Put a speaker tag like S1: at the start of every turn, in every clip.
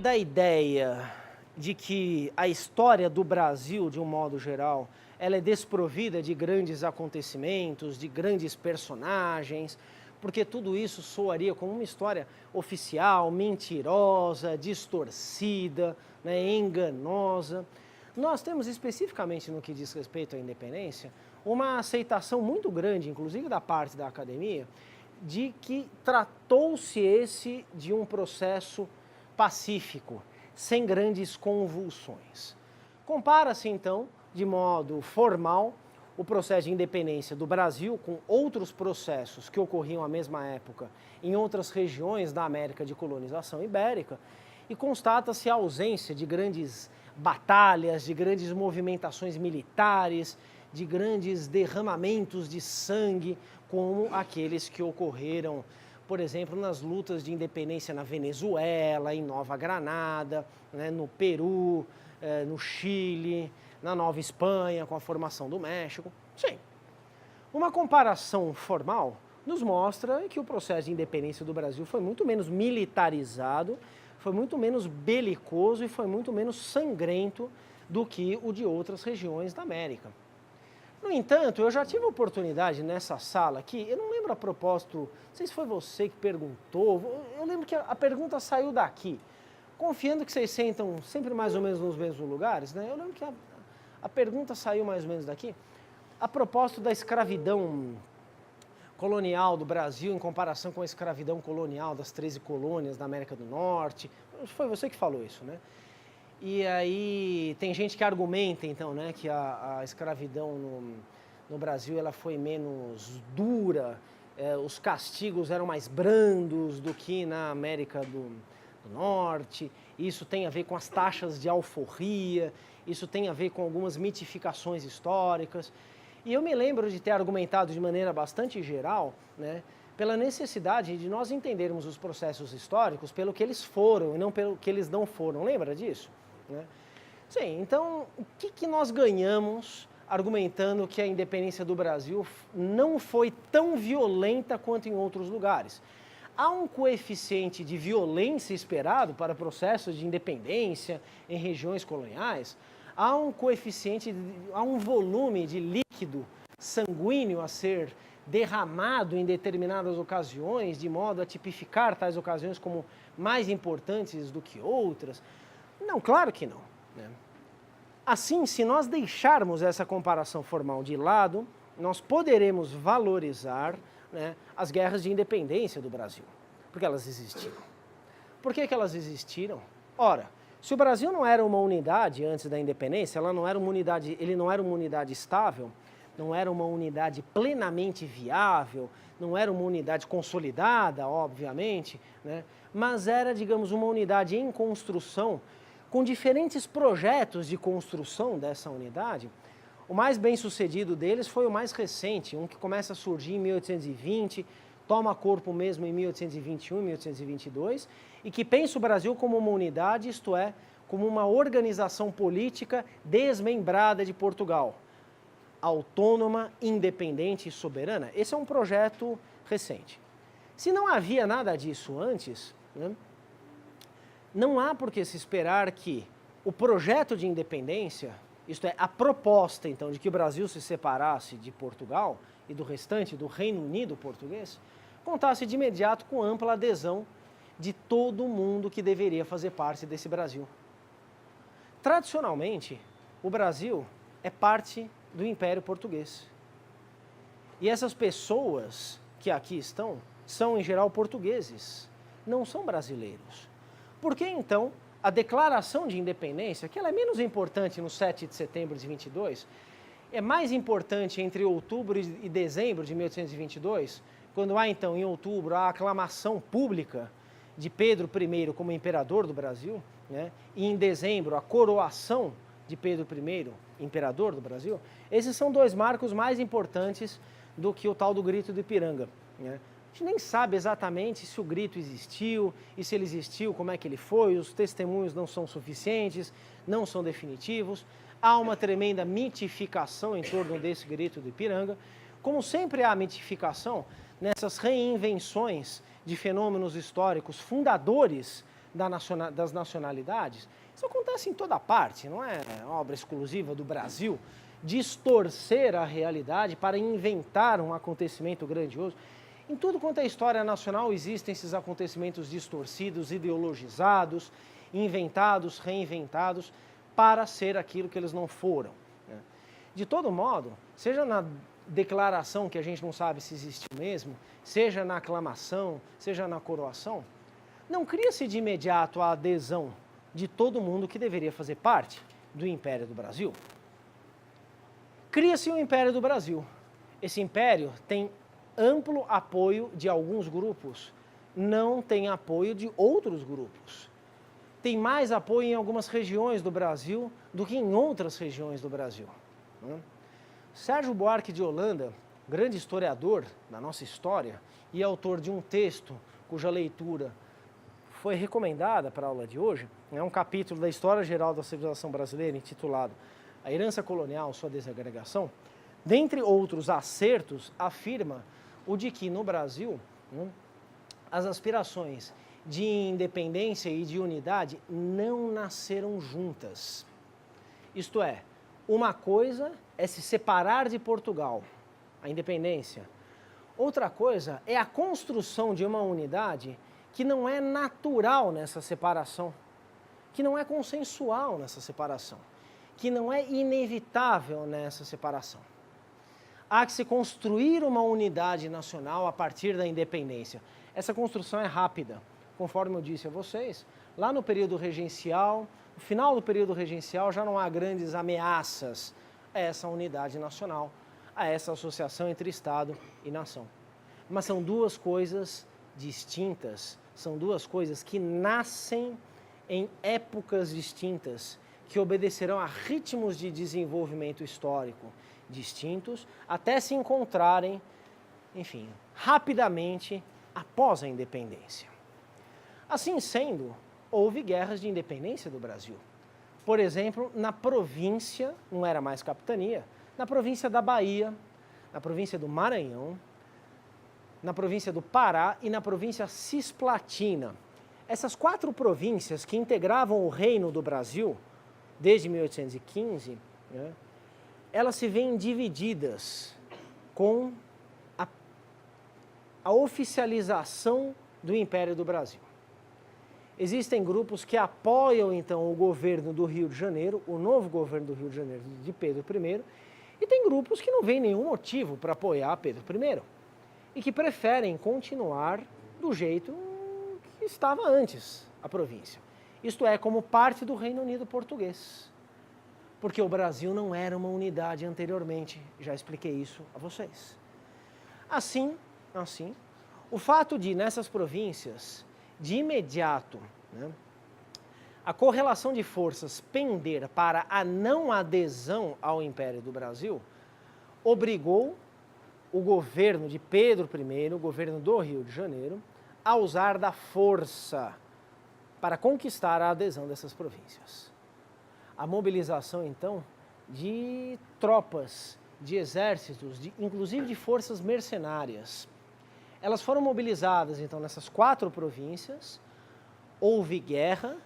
S1: da ideia de que a história do Brasil, de um modo geral, ela é desprovida de grandes acontecimentos, de grandes personagens, porque tudo isso soaria como uma história oficial, mentirosa, distorcida, né, enganosa. Nós temos, especificamente no que diz respeito à independência, uma aceitação muito grande, inclusive da parte da academia, de que tratou-se esse de um processo pacífico, sem grandes convulsões. Compara-se, então, de modo formal, o processo de independência do Brasil com outros processos que ocorriam à mesma época em outras regiões da América de colonização ibérica e constata-se a ausência de grandes batalhas, de grandes movimentações militares, de grandes derramamentos de sangue, como aqueles que ocorreram, por exemplo, nas lutas de independência na Venezuela, em Nova Granada, né, no Peru, no Chile, na Nova Espanha, com a formação do México. Sim, uma comparação formal nos mostra que o processo de independência do Brasil foi muito menos militarizado, foi muito menos belicoso e foi muito menos sangrento do que o de outras regiões da América. No entanto, eu já tive a oportunidade nessa sala aqui, eu não lembro a propósito, não sei se foi você que perguntou, eu lembro que a pergunta saiu daqui, confiando que vocês sentam sempre mais ou menos nos mesmos lugares, né? Eu lembro que a pergunta saiu mais ou menos daqui, a propósito da escravidão colonial do Brasil em comparação com a escravidão colonial das 13 colônias da América do Norte. Foi você que falou isso, né? E aí tem gente que argumenta, então, né, que a escravidão no Brasil ela foi menos dura, os castigos eram mais brandos do que na América do Norte. Isso tem a ver com as taxas de alforria, isso tem a ver com algumas mitificações históricas. E eu me lembro de ter argumentado de maneira bastante geral, né, pela necessidade de nós entendermos os processos históricos pelo que eles foram e não pelo que eles não foram. Lembra disso? Né? Sim, então o que nós ganhamos argumentando que a independência do Brasil não foi tão violenta quanto em outros lugares? Há um coeficiente de violência esperado para processos de independência em regiões coloniais? Há um coeficiente, há um volume de líquido sanguíneo a ser derramado em determinadas ocasiões, de modo a tipificar tais ocasiões como mais importantes do que outras? Não, claro que não, né? Assim, se nós deixarmos essa comparação formal de lado, nós poderemos valorizar, né, as guerras de independência do Brasil, porque elas existiram. Por que elas existiram? Ora, se o Brasil não era uma unidade antes da independência, ele não era uma unidade estável, não era uma unidade plenamente viável, não era uma unidade consolidada, obviamente, né, mas era, digamos, uma unidade em construção, com diferentes projetos de construção dessa unidade. O mais bem sucedido deles foi o mais recente, um que começa a surgir em 1820, toma corpo mesmo em 1821, 1822, e que pensa o Brasil como uma unidade, isto é, como uma organização política desmembrada de Portugal, autônoma, independente e soberana. Esse é um projeto recente. Se não havia nada disso antes, né, não há por que se esperar que o projeto de independência, isto é, a proposta, então, de que o Brasil se separasse de Portugal e do restante do Reino Unido português, contasse de imediato com ampla adesão de todo mundo que deveria fazer parte desse Brasil. Tradicionalmente, o Brasil é parte do Império Português. E essas pessoas que aqui estão são, em geral, portugueses, não são brasileiros. Por que, então, a declaração de independência, que ela é menos importante no 7 de setembro de 22, é mais importante entre outubro e dezembro de 1822, quando há, então, em outubro, a aclamação pública de Pedro I como imperador do Brasil, né, e em dezembro, a coroação de Pedro I, imperador do Brasil? Esses são dois marcos mais importantes do que o tal do Grito do Ipiranga, né? A gente nem sabe exatamente se o grito existiu, e se ele existiu, como é que ele foi, os testemunhos não são suficientes, não são definitivos. Há uma tremenda mitificação em torno desse grito do Ipiranga. Como sempre há mitificação nessas reinvenções de fenômenos históricos fundadores das nacionalidades, isso acontece em toda parte, não é obra exclusiva do Brasil, distorcer a realidade para inventar um acontecimento grandioso. Em tudo quanto é história nacional existem esses acontecimentos distorcidos, ideologizados, inventados, reinventados, para ser aquilo que eles não foram. Né? De todo modo, seja na declaração que a gente não sabe se existiu mesmo, seja na aclamação, seja na coroação, não cria-se de imediato a adesão de todo mundo que deveria fazer parte do Império do Brasil. Cria-se o Império do Brasil. Esse império tem amplo apoio de alguns grupos, não tem apoio de outros grupos. Tem mais apoio em algumas regiões do Brasil do que em outras regiões do Brasil. Né? Sérgio Buarque de Holanda, grande historiador da nossa história e autor de um texto cuja leitura foi recomendada para a aula de hoje, é um capítulo da História Geral da Civilização Brasileira intitulado A Herança Colonial, Sua Desagregação, dentre outros acertos, afirma o de que no Brasil as aspirações de independência e de unidade não nasceram juntas. Isto é, uma coisa é se separar de Portugal, a independência. Outra coisa é a construção de uma unidade que não é natural nessa separação, que não é consensual nessa separação, que não é inevitável nessa separação. Há que se construir uma unidade nacional a partir da independência. Essa construção é rápida, conforme eu disse a vocês. Lá no período regencial, no final do período regencial, já não há grandes ameaças a essa unidade nacional, a essa associação entre Estado e nação. Mas são duas coisas distintas, são duas coisas que nascem em épocas distintas, que obedecerão a ritmos de desenvolvimento histórico distintos, até se encontrarem, enfim, rapidamente após a independência. Assim sendo, houve guerras de independência do Brasil. Por exemplo, na província, não era mais capitania, na província da Bahia, na província do Maranhão, na província do Pará e na província cisplatina. Essas 4 províncias que integravam o Reino do Brasil, desde 1815, né, elas se veem divididas com a oficialização do Império do Brasil. Existem grupos que apoiam, então, o governo do Rio de Janeiro, o novo governo do Rio de Janeiro de Pedro I, e tem grupos que não veem nenhum motivo para apoiar Pedro I e que preferem continuar do jeito que estava antes a província. Isto é, como parte do Reino Unido português. Porque o Brasil não era uma unidade anteriormente, já expliquei isso a vocês. Assim, o fato de, nessas províncias, de imediato, né, a correlação de forças pender para a não adesão ao Império do Brasil, obrigou o governo de Pedro I, o governo do Rio de Janeiro, a usar da força para conquistar a adesão dessas províncias. A mobilização, então, de tropas, de exércitos, inclusive de forças mercenárias. Elas foram mobilizadas, então, nessas 4 províncias, houve guerra,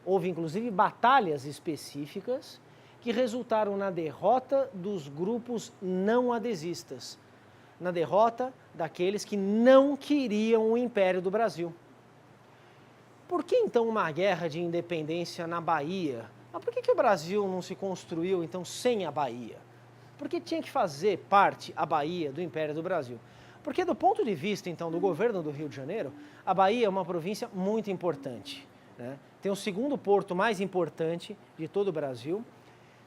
S1: houve inclusive batalhas específicas que resultaram na derrota dos grupos não adesistas, na derrota daqueles que não queriam o Império do Brasil. Por que, então, uma guerra de independência na Bahia? Mas por que o Brasil não se construiu, então, sem a Bahia? Por que tinha que fazer parte a Bahia do Império do Brasil? Porque, do ponto de vista, então, do governo do Rio de Janeiro, a Bahia é uma província muito importante, né? Tem o segundo porto mais importante de todo o Brasil,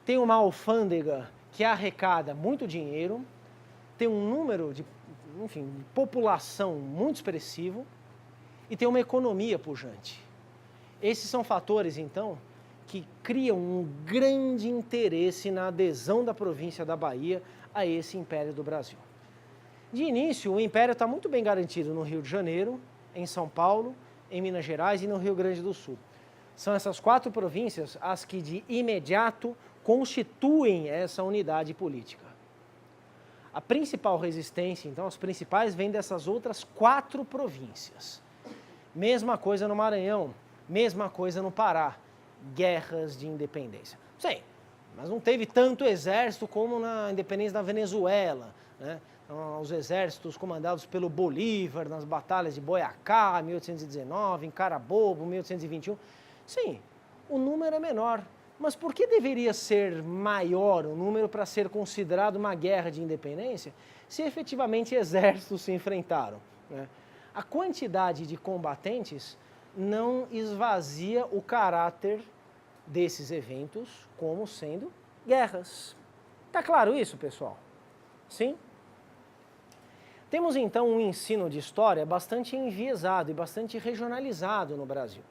S1: tem uma alfândega que arrecada muito dinheiro, tem um número de população muito expressivo e tem uma economia pujante. Esses são fatores, então, que criam um grande interesse na adesão da província da Bahia a esse Império do Brasil. De início, o Império está muito bem garantido no Rio de Janeiro, em São Paulo, em Minas Gerais e no Rio Grande do Sul. São essas 4 províncias as que, de imediato, constituem essa unidade política. A principal resistência, então, as principais, vêm dessas outras 4 províncias. Mesma coisa no Maranhão. Mesma coisa no Pará, guerras de independência. Sim, mas não teve tanto exército como na independência da Venezuela, né? Então, os exércitos comandados pelo Bolívar nas batalhas de Boyacá, 1819, em Carabobo, 1821. Sim, o número é menor. Mas por que deveria ser maior o número para ser considerado uma guerra de independência se efetivamente exércitos se enfrentaram, né? A quantidade de combatentes não esvazia o caráter desses eventos como sendo guerras. Tá claro isso, pessoal? Sim? Temos então um ensino de história bastante enviesado e bastante regionalizado no Brasil.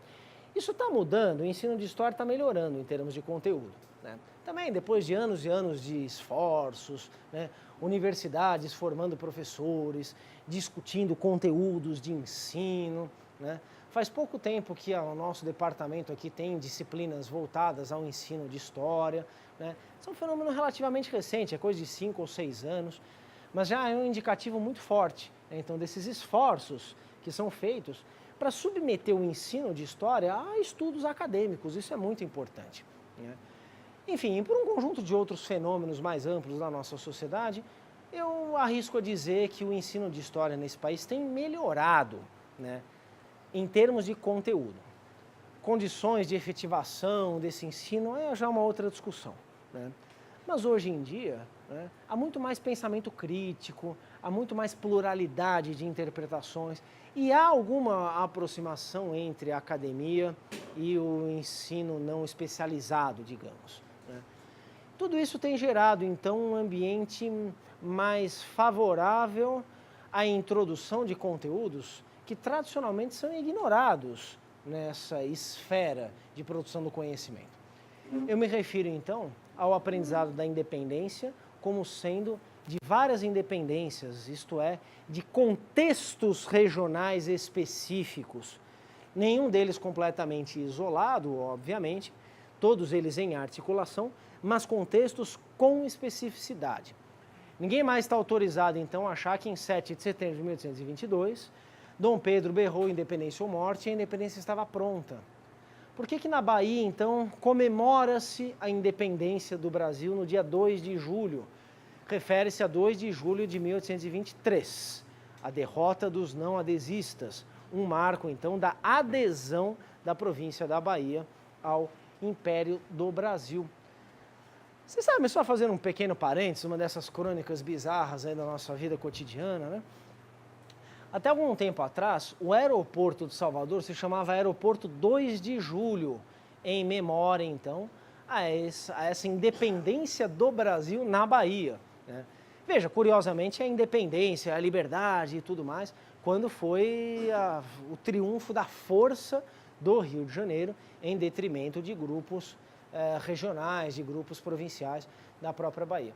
S1: Isso está mudando, o ensino de história está melhorando em termos de conteúdo, né? Também depois de anos e anos de esforços, né? Universidades formando professores, discutindo conteúdos de ensino, né? Faz pouco tempo que o nosso departamento aqui tem disciplinas voltadas ao ensino de história, né? Isso é um fenômeno relativamente recente, é coisa de 5 ou 6 anos, mas já é um indicativo muito forte, né? Então, desses esforços que são feitos para submeter o ensino de história a estudos acadêmicos, isso é muito importante, né? Enfim, por um conjunto de outros fenômenos mais amplos da nossa sociedade, eu arrisco a dizer que o ensino de história nesse país tem melhorado, né, em termos de conteúdo. Condições de efetivação desse ensino é já uma outra discussão, né? Mas hoje em dia, né, há muito mais pensamento crítico, há muito mais pluralidade de interpretações e há alguma aproximação entre a academia e o ensino não especializado, digamos, né? Tudo isso tem gerado, então, um ambiente mais favorável à introdução de conteúdos que tradicionalmente são ignorados nessa esfera de produção do conhecimento. Eu me refiro, então, ao aprendizado da independência como sendo de várias independências, isto é, de contextos regionais específicos, nenhum deles completamente isolado, obviamente, todos eles em articulação, mas contextos com especificidade. Ninguém mais está autorizado, então, a achar que em 7 de setembro de 1822, Dom Pedro berrou independência ou morte e a independência estava pronta. Por que na Bahia, então, comemora-se a independência do Brasil no dia 2 de julho? Refere-se a 2 de julho de 1823, a derrota dos não adesistas, um marco, então, da adesão da província da Bahia ao Império do Brasil. Você sabe, só fazendo um pequeno parênteses, uma dessas crônicas bizarras aí da nossa vida cotidiana, né? Até algum tempo atrás, o aeroporto de Salvador se chamava Aeroporto 2 de Julho, em memória, então, a essa independência do Brasil na Bahia, né? Veja, curiosamente, a independência, a liberdade e tudo mais, quando foi o triunfo da força do Rio de Janeiro em detrimento de grupos regionais, de grupos provinciais da própria Bahia.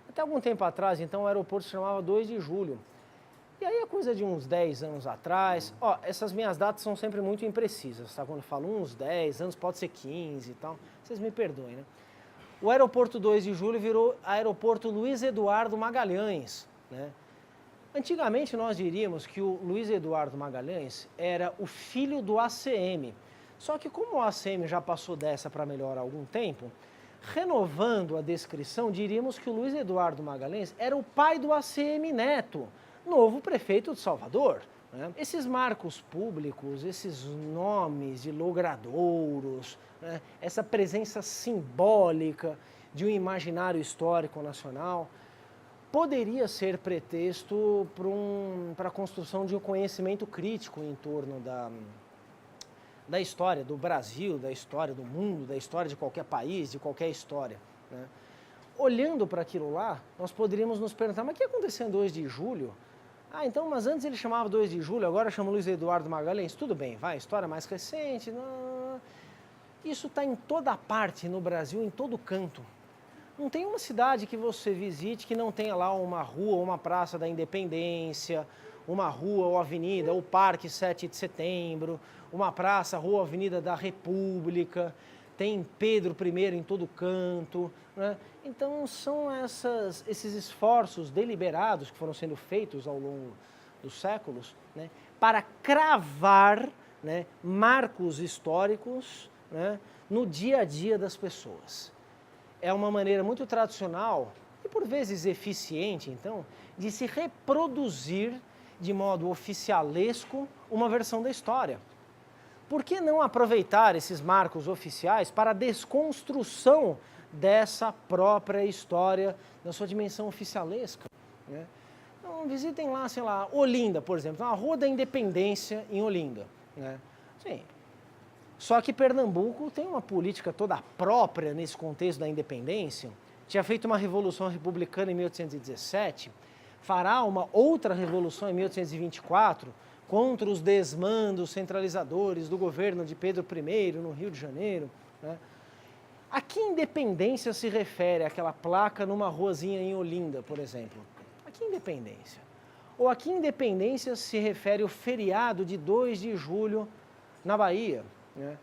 S1: Até algum tempo atrás, então, o aeroporto se chamava 2 de Julho. E aí, a coisa de uns 10 anos atrás, essas minhas datas são sempre muito imprecisas, tá? Quando eu falo uns 10 anos, pode ser 15 e tal, vocês me perdoem, né? O aeroporto 2 de Julho virou aeroporto Luiz Eduardo Magalhães, né? Antigamente, nós diríamos que o Luiz Eduardo Magalhães era o filho do ACM. Só que como o ACM já passou dessa para melhor há algum tempo, renovando a descrição, diríamos que o Luiz Eduardo Magalhães era o pai do ACM Neto, novo prefeito de Salvador, né? Esses marcos públicos, esses nomes de logradouros, né? Essa presença simbólica de um imaginário histórico nacional, poderia ser pretexto para a construção de um conhecimento crítico em torno da história do Brasil, da história do mundo, da história de qualquer país, de qualquer história, né? Olhando para aquilo lá, nós poderíamos nos perguntar, mas o que aconteceu em 2 de julho? Então, mas antes ele chamava 2 de julho, agora chama Luiz Eduardo Magalhães. Tudo bem, vai, história mais recente. Não. Isso está em toda parte no Brasil, em todo canto. Não tem uma cidade que você visite que não tenha lá uma rua ou uma praça da Independência, uma rua ou avenida, ou Parque 7 de Setembro, uma praça, rua ou avenida da República, tem Pedro I em todo canto, né? Então são esses esforços deliberados que foram sendo feitos ao longo dos séculos, né, para cravar né, marcos históricos, né, no dia a dia das pessoas. É uma maneira muito tradicional e por vezes eficiente, então, de se reproduzir de modo oficialesco uma versão da história. Por que não aproveitar esses marcos oficiais para a desconstrução dessa própria história na sua dimensão oficialesca, né? Então, visitem lá, sei lá, Olinda, por exemplo, a Rua da Independência em Olinda, né? Sim. Só que Pernambuco tem uma política toda própria nesse contexto da independência. Tinha feito uma revolução republicana em 1817, fará uma outra revolução em 1824 contra os desmandos centralizadores do governo de Pedro I no Rio de Janeiro, né? A que independência se refere aquela placa numa ruazinha em Olinda, por exemplo? A que independência? Ou a que independência se refere o feriado de 2 de julho na Bahia, né?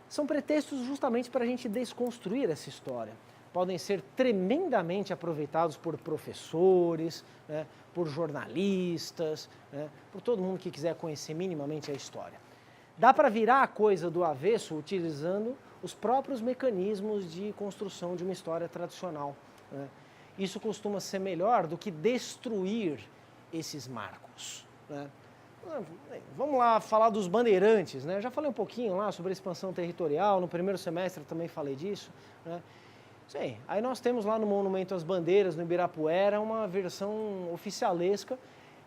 S1: São pretextos justamente para a gente desconstruir essa história. Podem ser tremendamente aproveitados por professores, né, por jornalistas, né, por todo mundo que quiser conhecer minimamente a história. Dá para virar a coisa do avesso utilizando os próprios mecanismos de construção de uma história tradicional, né? Isso costuma ser melhor do que destruir esses marcos, né? Vamos lá falar dos bandeirantes, né? Já falei um pouquinho lá sobre a expansão territorial, no primeiro semestre também falei disso, né? Sim, aí nós temos lá no Monumento às Bandeiras, no Ibirapuera, uma versão oficialesca,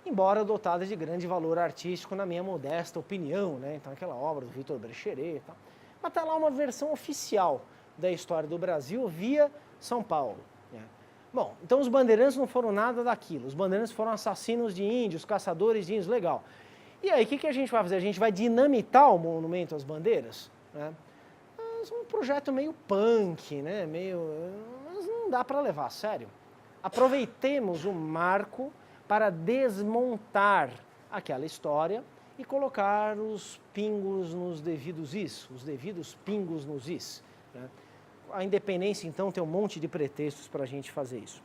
S1: embora dotada de grande valor artístico, na minha modesta opinião, né? Então, aquela obra do Victor Brecheret e tal. Mas está lá uma versão oficial da história do Brasil via São Paulo, né? Bom, então os bandeirantes não foram nada daquilo. Os bandeirantes foram assassinos de índios, caçadores de índios, legal. E aí, o que a gente vai fazer? A gente vai dinamitar o Monumento às Bandeiras, né? É um projeto meio punk, né? Mas não dá para levar a sério. Aproveitemos o marco para desmontar aquela história e colocar os pingos nos devidos is, os devidos pingos nos is, né? A independência, então, tem um monte de pretextos para a gente fazer isso.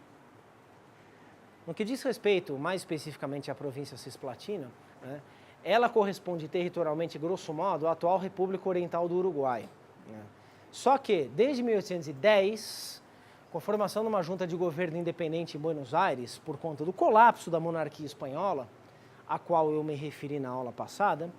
S1: No que diz respeito, mais especificamente, à província cisplatina, né, ela corresponde territorialmente, grosso modo, à atual República Oriental do Uruguai, né? Só que, desde 1810, com a formação de uma junta de governo independente em Buenos Aires, por conta do colapso da monarquia espanhola, a qual eu me referi na aula passada,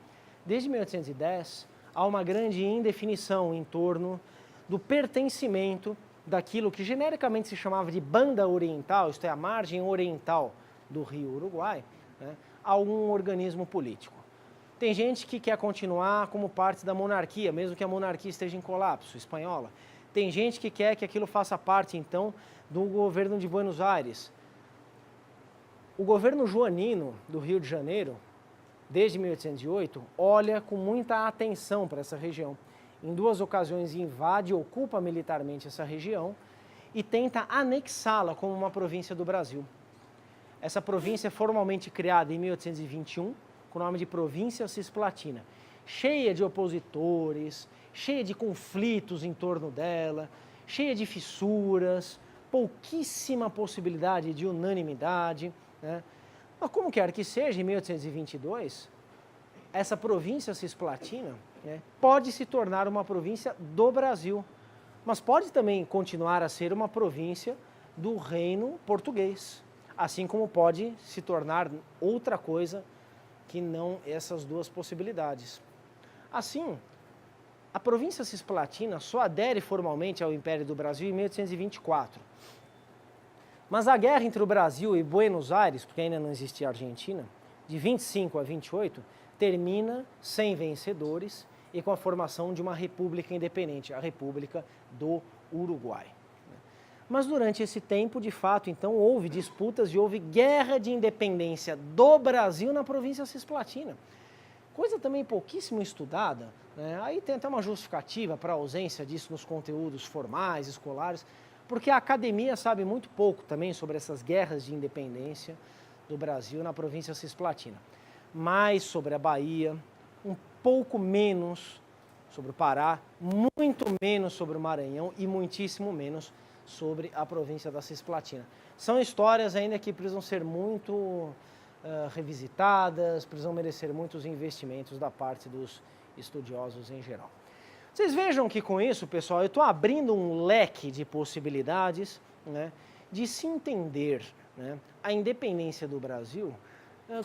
S1: desde 1810, há uma grande indefinição em torno do pertencimento daquilo que genericamente se chamava de banda oriental, isto é, a margem oriental do rio Uruguai, né, a algum organismo político. Tem gente que quer continuar como parte da monarquia, mesmo que a monarquia esteja em colapso, espanhola. Tem gente que quer que aquilo faça parte, então, do governo de Buenos Aires. O governo joanino do Rio de Janeiro, desde 1808, olha com muita atenção para essa região. Em 2 ocasiões invade e ocupa militarmente essa região e tenta anexá-la como uma província do Brasil. Essa província é formalmente criada em 1821, com o nome de Província Cisplatina, cheia de opositores, cheia de conflitos em torno dela, cheia de fissuras, pouquíssima possibilidade de unanimidade, né? Mas como quer que seja, em 1822, essa província cisplatina, né, pode se tornar uma província do Brasil, mas pode também continuar a ser uma província do Reino Português, assim como pode se tornar outra coisa que não essas duas possibilidades. Assim, a província cisplatina só adere formalmente ao Império do Brasil em 1824. Mas a guerra entre o Brasil e Buenos Aires, porque ainda não existia a Argentina, de 25 a 28, termina sem vencedores e com a formação de uma república independente, a República do Uruguai. Mas durante esse tempo, de fato, então, houve disputas e houve guerra de independência do Brasil na província cisplatina. Coisa também pouquíssimo estudada, né? Aí tem até uma justificativa para a ausência disso nos conteúdos formais, escolares, porque a academia sabe muito pouco também sobre essas guerras de independência do Brasil na província cisplatina. Mais sobre a Bahia, um pouco menos sobre o Pará, muito menos sobre o Maranhão e muitíssimo menos sobre a província da Cisplatina. São histórias ainda que precisam ser muito revisitadas, precisam merecer muitos investimentos da parte dos estudiosos em geral. Vocês vejam que com isso, pessoal, eu estou abrindo um leque de possibilidades, né, de se entender, né, a independência do Brasil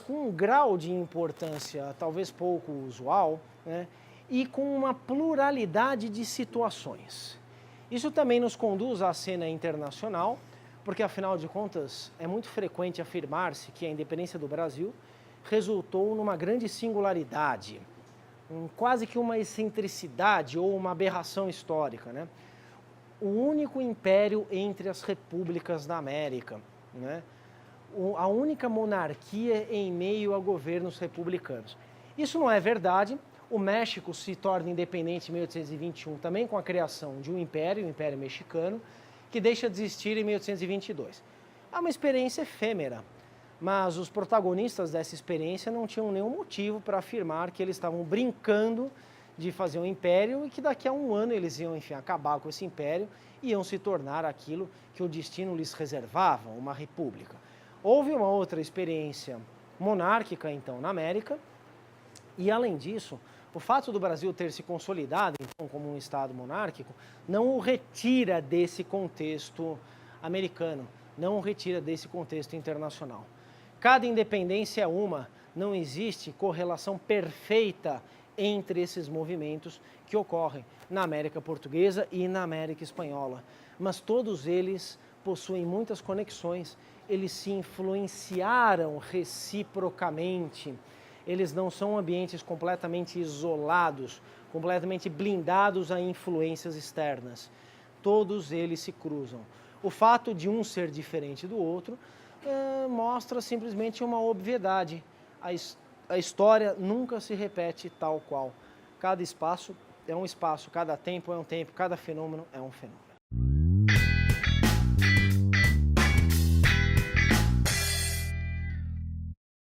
S1: com um grau de importância talvez pouco usual, né, e com uma pluralidade de situações. Isso também nos conduz à cena internacional, porque afinal de contas é muito frequente afirmar-se que a independência do Brasil resultou numa grande singularidade, quase que uma excentricidade ou uma aberração histórica, né? O único império entre as repúblicas da América, né? A única monarquia em meio a governos republicanos. Isso não é verdade. O México se torna independente em 1821 também com a criação de um império, o Império Mexicano, que deixa de existir em 1822. É uma experiência efêmera, mas os protagonistas dessa experiência não tinham nenhum motivo para afirmar que eles estavam brincando de fazer um império e que daqui a um ano eles iam, enfim, acabar com esse império e iam se tornar aquilo que o destino lhes reservava, uma república. Houve uma outra experiência monárquica, então, na América, e além disso, o fato do Brasil ter se consolidado, então, como um Estado monárquico, não o retira desse contexto americano, não o retira desse contexto internacional. Cada independência é uma, não existe correlação perfeita entre esses movimentos que ocorrem na América Portuguesa e na América Espanhola. Mas todos eles possuem muitas conexões, eles se influenciaram reciprocamente, eles não são ambientes completamente isolados, completamente blindados a influências externas. Todos eles se cruzam. O fato de um ser diferente do outro mostra simplesmente uma obviedade. A história nunca se repete tal qual. Cada espaço é um espaço, cada tempo é um tempo, cada fenômeno é um fenômeno.